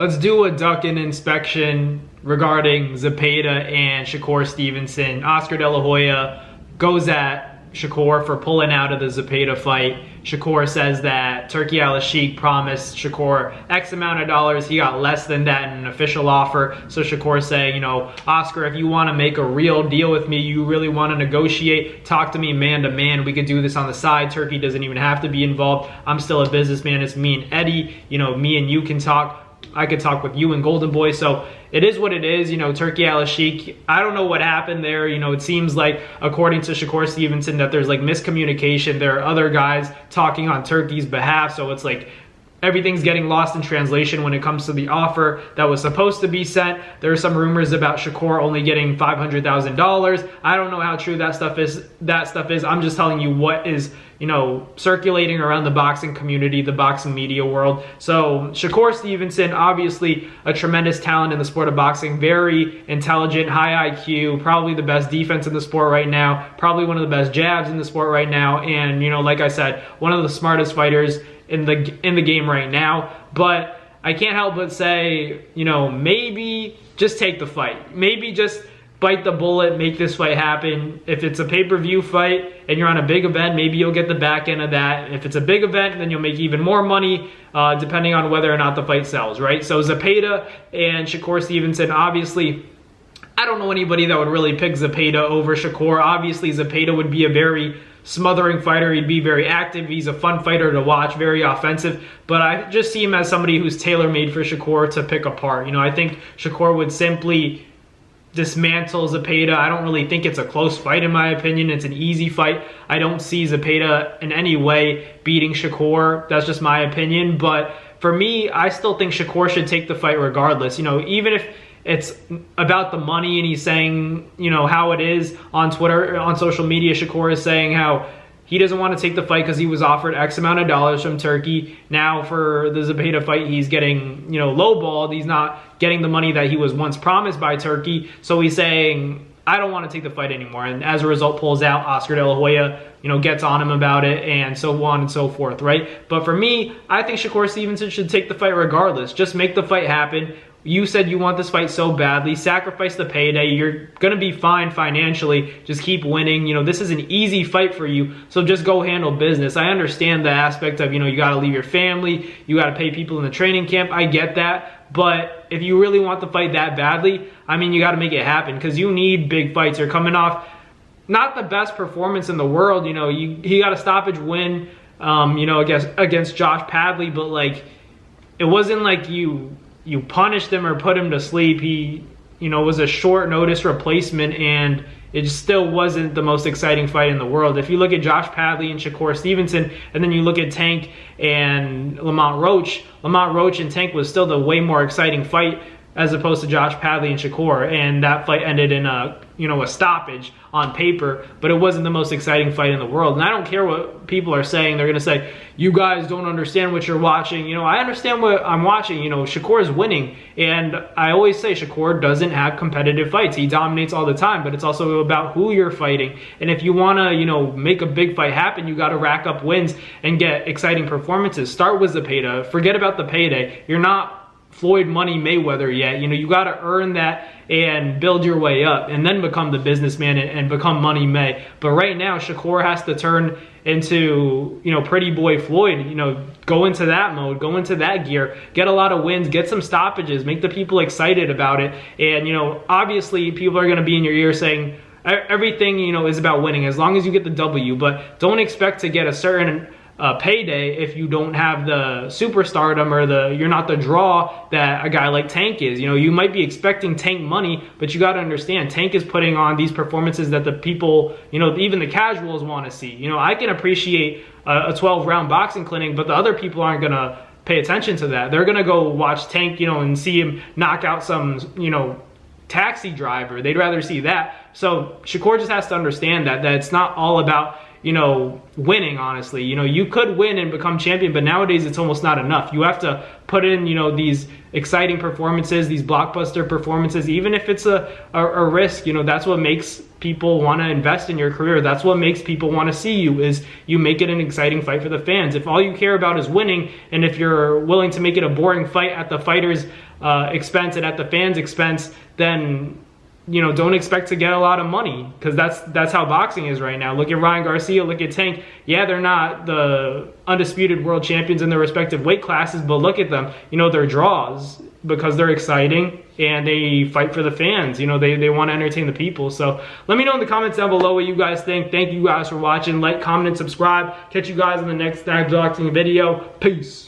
Let's do a duck-in inspection regarding Zepeda and Shakur Stevenson. Oscar De La Hoya goes at Shakur for pulling out of the Zepeda fight. Shakur says that Turki Al-Sheikh promised Shakur X amount of dollars. He got less than that in an official offer. So Shakur saying, you know, Oscar, if you want to make a real deal with me, you really want to negotiate, talk to me man to man. We could do this on the side. Turki doesn't even have to be involved. I'm still a businessman. It's me and Eddie. You know, me and you can talk. I could talk with you and Golden Boy. So it is what it is. You know, Turki Al-Sheikh, I don't know what happened there. You know, it seems like, according to Shakur Stevenson, that there's like miscommunication. There are other guys talking on Turki's behalf. So it's like everything's getting lost in translation when it comes to the offer that was supposed to be sent. There are some rumors about Shakur only getting $500,000. I don't know how true that stuff is. I'm just telling you what is, you know, circulating around the boxing community, the boxing media world. So Shakur Stevenson, obviously a tremendous talent in the sport of boxing, very intelligent, high IQ, probably the best defense in the sport right now, probably one of the best jabs in the sport right now, and, you know, like I said, one of the smartest fighters in the game right now. But I can't help but say, you know, maybe just take the fight. Maybe just bite the bullet, make this fight happen. If it's a pay-per-view fight and you're on a big event, maybe you'll get the back end of that. If it's a big event, then you'll make even more money, depending on whether or not the fight sells, right? So Zepeda and Shakur Stevenson, obviously, I don't know anybody that would really pick Zepeda over Shakur. Obviously, Zepeda would be a very smothering fighter. He'd be very active. He's a fun fighter to watch, very offensive. But I just see him as somebody who's tailor-made for Shakur to pick apart. You know, I think Shakur would simply dismantle Zepeda. I don't really think it's a close fight, in my opinion. It's an easy fight. I don't see Zepeda in any way beating Shakur. That's just my opinion. But for me, I still think Shakur should take the fight regardless. You know, even if it's about the money and he's saying, you know, how it is on Twitter, on social media, Shakur is saying how he doesn't want to take the fight because he was offered X amount of dollars from Turki. Now for the Zepeda fight, he's getting, you know, lowballed. He's not getting the money that he was once promised by Turki. So he's saying, I don't want to take the fight anymore. And as a result, pulls out. Oscar De La Hoya, you know, gets on him about it, and so on and so forth, right? But for me, I think Shakur Stevenson should take the fight regardless. Just make the fight happen. You said you want this fight so badly. Sacrifice the payday. You're going to be fine financially. Just keep winning. You know, this is an easy fight for you, so just go handle business. I understand the aspect of, you know, you got to leave your family. You got to pay people in the training camp. I get that. But if you really want the fight that badly, I mean, you got to make it happen because you need big fights. You're coming off not the best performance in the world. You know, he got a stoppage win, you know, against Josh Padley, but, like, it wasn't like you punished him or put him to sleep. He, you know, was a short notice replacement, and it still wasn't the most exciting fight in the world. If you look at Josh Padley and Shakur Stevenson, and then you look at Tank and Lamont Roach and Tank was still the way more exciting fight as opposed to Josh Padley and Shakur, and that fight ended in a, you know, a stoppage on paper, but it wasn't the most exciting fight in the world. And I don't care what people are saying. They're gonna say, you guys don't understand what you're watching. You know, I understand what I'm watching. You know, Shakur is winning, and I always say Shakur doesn't have competitive fights. He dominates all the time, but it's also about who you're fighting. And if you wanna, you know, make a big fight happen, you gotta rack up wins and get exciting performances. Start with Zepeda. Forget about the payday. You're not Floyd Money Mayweather yet. You know, you got to earn that and build your way up and then become the businessman and become Money May. But right now, Shakur has to turn into, you know, Pretty Boy Floyd, you know, go into that mode, go into that gear, get a lot of wins, get some stoppages, make the people excited about it. And, you know, obviously people are going to be in your ear saying everything, you know, is about winning as long as you get the W, but don't expect to get a certain payday if you don't have the superstardom or you're not the draw that a guy like Tank is. You know, you might be expecting Tank money, but you got to understand Tank is putting on these performances that the people, you know, even the casuals want to see. You know, I can appreciate a 12-round boxing clinic, but the other people aren't going to pay attention to that. They're going to go watch Tank, you know, and see him knock out some, you know, taxi driver. They'd rather see that. So Shakur just has to understand that it's not all about, you know, winning, honestly. You know, you could win and become champion, but nowadays it's almost not enough. You have to put in, you know, these exciting performances, these blockbuster performances, even if it's a risk. You know, that's what makes people want to invest in your career. That's what makes people want to see you, is you make it an exciting fight for the fans. If all you care about is winning, and if you're willing to make it a boring fight at the fighter's expense and at the fans' expense, then don't expect to get a lot of money, because that's how boxing is right now. Look at Ryan Garcia, look at Tank. Yeah, they're not the undisputed world champions in their respective weight classes, but look at them. They're draws because they're exciting and they fight for the fans. They want to entertain the people. So let me know in the comments down below what you guys think. Thank you guys for watching. Like, comment, and subscribe. Catch you guys in the next boxing video. Peace.